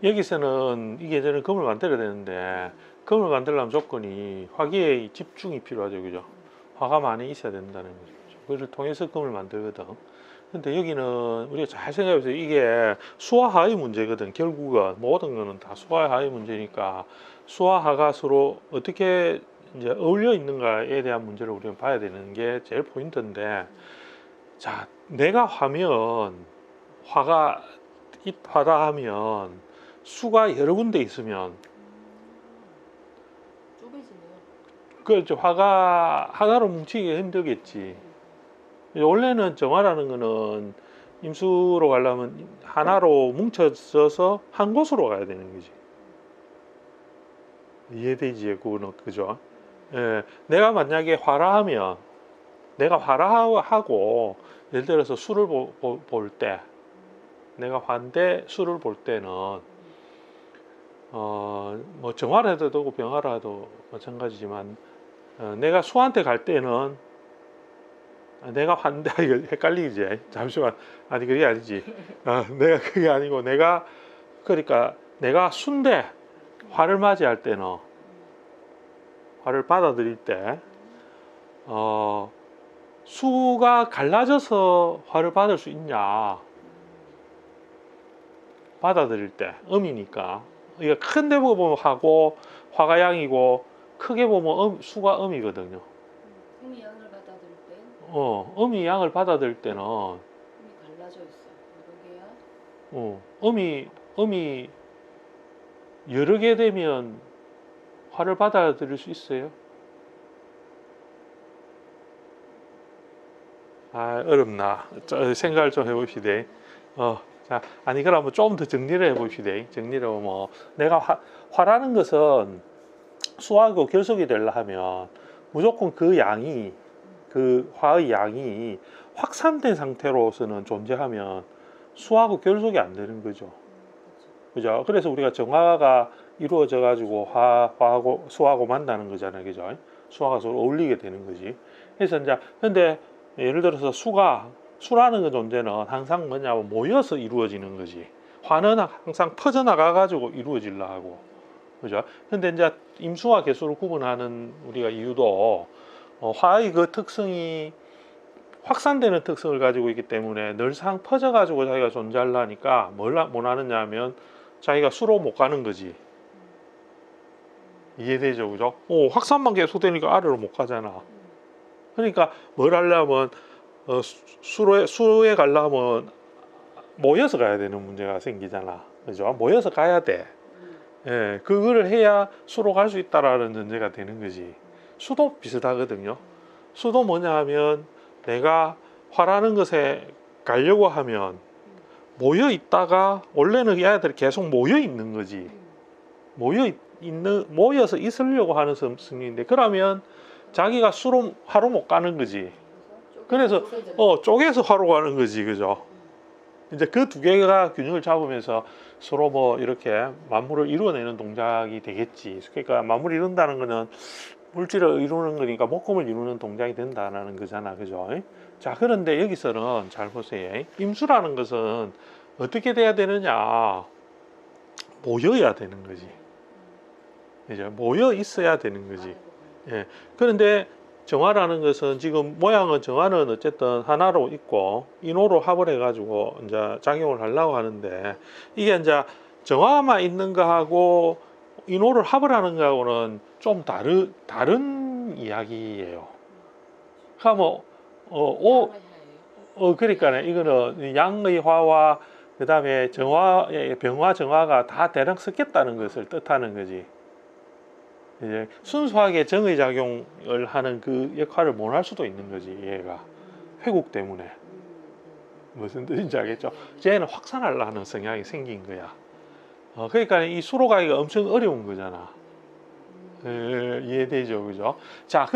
여기서는 이게 저는 금을 만들어야 되는데 금을 만들려면 조건이 화기의 집중이 필요하죠, 그죠? 화가 많이 있어야 된다는 거죠. 그걸 통해서 금을 만들거든. 근데 여기는 우리가 잘 생각해보세요. 이게 수화하의 문제거든. 결국은 모든 거는 다 수화하의 문제니까 수화하가 서로 어떻게 이제 어울려 있는가에 대한 문제를 우리가 봐야 되는 게 제일 포인트인데, 자, 내가 화가 입하다 하면 수가 여러 군데 있으면 그 화가 하나로 뭉치기 힘들겠지. 원래는 정화라는 거는 임수로 가려면 하나로 뭉쳐져서 한 곳으로 가야 되는 거지. 이해되지? 그거는 그죠? 예, 내가 만약에 화라하면 내가 화라하고 예를 들어서 술을 볼 때 내가 화인데 술을 볼 때는 뭐 정화를 해도 되고 병화를 해도 마찬가지지만 내가 수한테 갈 때는 내가 화인데 이거 헷갈리지? 잠시만. 아니 그게 아니지. 내가 그게 아니고 그러니까 내가 수인데 화를 맞이할 때는 화를 받아들일 때 수가 갈라져서 화를 받을 수 있냐? 받아들일 때 음이니까 이게 큰데 보면 화고 화가 양이고 크게 보면 수가 음이거든요. 음이 양을 받아들일 때 음이 양을 받아들일 때는 음이 갈라져 있어. 여러 개야? 음이 여러 개 되면 화를 받아들일 수 있어요? 어렵나? 생각을 좀 해봅시다. 자, 아니 그러면 좀 더 정리를 해봅시다. 정리를 뭐 내가 화라는 것은 수하고 결속이 되려 하면 무조건 그 양이 그 화의 양이 확산된 상태로서는 존재하면 수하고 결속이 안 되는 거죠. 그죠? 그래서 우리가 정화가 이루어져 가지고 화하고 수하고 만나는 거잖아요. 그죠? 수하가 서로 어울리게 되는 거지. 그래서 이제 근데 예를 들어서 수라는 그 존재는 항상 뭐냐면 모여서 이루어지는 거지. 화는 항상 퍼져나가 가지고 이루어지려 하고. 그죠? 근데 이제 임수와 개수를 구분하는 우리가 이유도 화의 그 특성이 확산되는 특성을 가지고 있기 때문에 늘상 퍼져가지고 자기가 존재하려니까 뭘 하느냐 하면 자기가 수로 못 가는 거지. 이해되죠? 그죠? 확산만 계속되니까 아래로 못 가잖아. 그러니까 뭘 하려면 수로에 가려면 모여서 가야 되는 문제가 생기잖아. 그죠? 모여서 가야 돼. 예, 그거를 해야 수로 갈 수 있다라는 전제가 되는 거지. 수도 비슷하거든요. 수도 뭐냐 하면 내가 화라는 것에 가려고 하면 모여 있다가 원래는 얘들이 계속 모여 있는 거지. 모여서 있으려고 하는 성인데 그러면 자기가 화로 못 가는 거지. 그래서 쪼개서 화로 가는 거지, 그죠? 이제 그 두 개가 균형을 잡으면서 서로 뭐 이렇게 만물을 이루어내는 동작이 되겠지. 그러니까 만물을 이룬다는 거는 물질을 이루는 거니까 목금을 이루는 동작이 된다는 거잖아, 그죠? 자, 그런데 여기서는 잘 보세요. 임수라는 것은 어떻게 돼야 되느냐? 모여야 되는 거지. 이제 모여 있어야 되는 거지. 예. 그런데 정화라는 것은 지금 모양은 정화는 어쨌든 하나로 있고 인호로 합을 해가지고 이제 작용을 하려고 하는데 이게 이제 정화만 있는 거하고 인호를 합을 하는 거하고는 좀 다른 이야기예요. 그러니까 그러니까 이거는 양의 화와 그 다음에 병화 정화가 다 대량 섞였다는 것을 뜻하는 거지. 이제 순수하게 정의 작용을 하는 그 역할을 못 할 수도 있는 거지. 얘가 회국 때문에 무슨 뜻인지 알겠죠? 쟤는 확산하려는 성향이 생긴 거야. 그러니까 이 수로 가기가 엄청 어려운 거잖아. 이해되죠, 그죠? 자,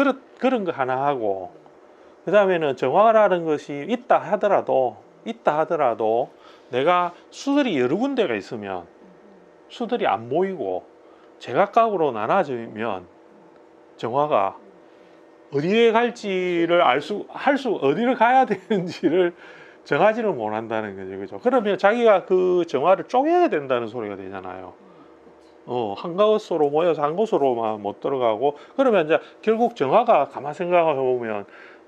그런 거 하나 하고 그 다음에는 정화라는 것이 있다 하더라도 내가 수들이 여러 군데가 있으면 수들이 안 모이고 제각각으로 나눠지면 정화가 어디에 갈지를 어디를 가야 되는지를 정하지를 못한다는 거죠, 그죠? 그러면 자기가 그 정화를 쪼개야 된다는 소리가 되잖아요. 그치. 한 곳으로 모여서 한 곳으로만 못 들어가고, 그러면 이제 결국 정화가 가만 생각해 보면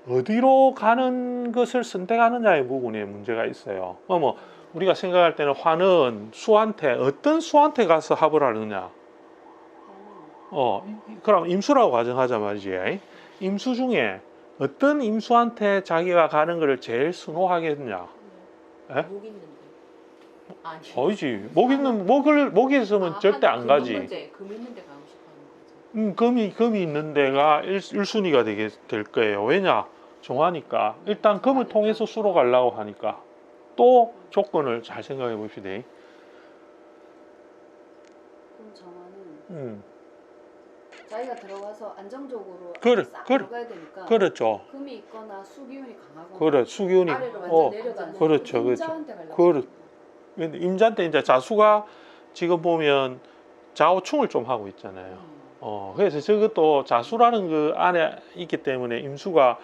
어디로 가는 것을 선택하느냐의 부분에 문제가 있어요. 뭐 우리가 생각할 때는 화는 수한테, 어떤 수한테 가서 합을 하느냐. 그럼 임수라고 가정하자 말이지. 임수 중에 어떤 임수한테 자기가 가는 것을 제일 선호하겠냐? 에? 목 있는데. 아니. 아니지. 목이 있으면 절대 안 가지. 금 있는데 가고 싶어하는 거죠. 금이 있는 데가 1순위가 될 거예요. 왜냐? 정하니까. 일단 금을 통해서 수로 가려고 하니까. 또 조건을 잘 생각해 봅시다. 그럼 정화는 음, 자기가 들어가서 안정적으로 싹 그래. 들어가야 되니까 그렇죠. 금이 있거나 수기운이 강하거나 그래, 수기운이. 아래로 완전 내려가는 그렇죠, 그렇죠. 임자한테 가려고 그래. 하는 근데 임자 때 이제 자수가 지금 보면 좌우충을 좀 하고 있잖아요. 거예요. 그래서 저것도 자수라는 그 안에 있기 때문에 임수가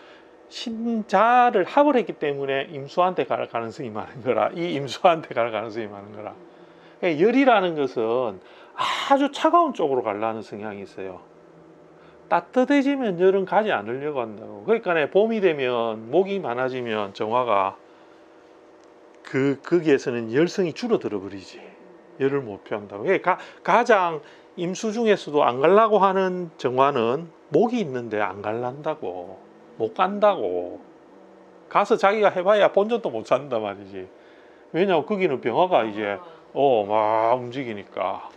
신자를 합을 했기 때문에 임수한테 갈 가능성이 많은 거라. 이 임수한테 갈 가능성이 많은 거라. 그러니까 열이라는 것은 아주 차가운 쪽으로 가려는 성향이 있어요. 따뜻해지면 열은 가지 않으려고 한다고. 그러니까 봄이 되면 목이 많아지면 정화가 거기에서는 열성이 줄어들어 버리지. 열을 못 피한다고. 그러니까 가장 임수 중에서도 안 가려고 하는 정화는 목이 있는데 안 갈란다고. 못 간다고. 가서 자기가 해봐야 본전도 못 산단 말이지. 왜냐면 거기는 병화가 이제 막 움직이니까.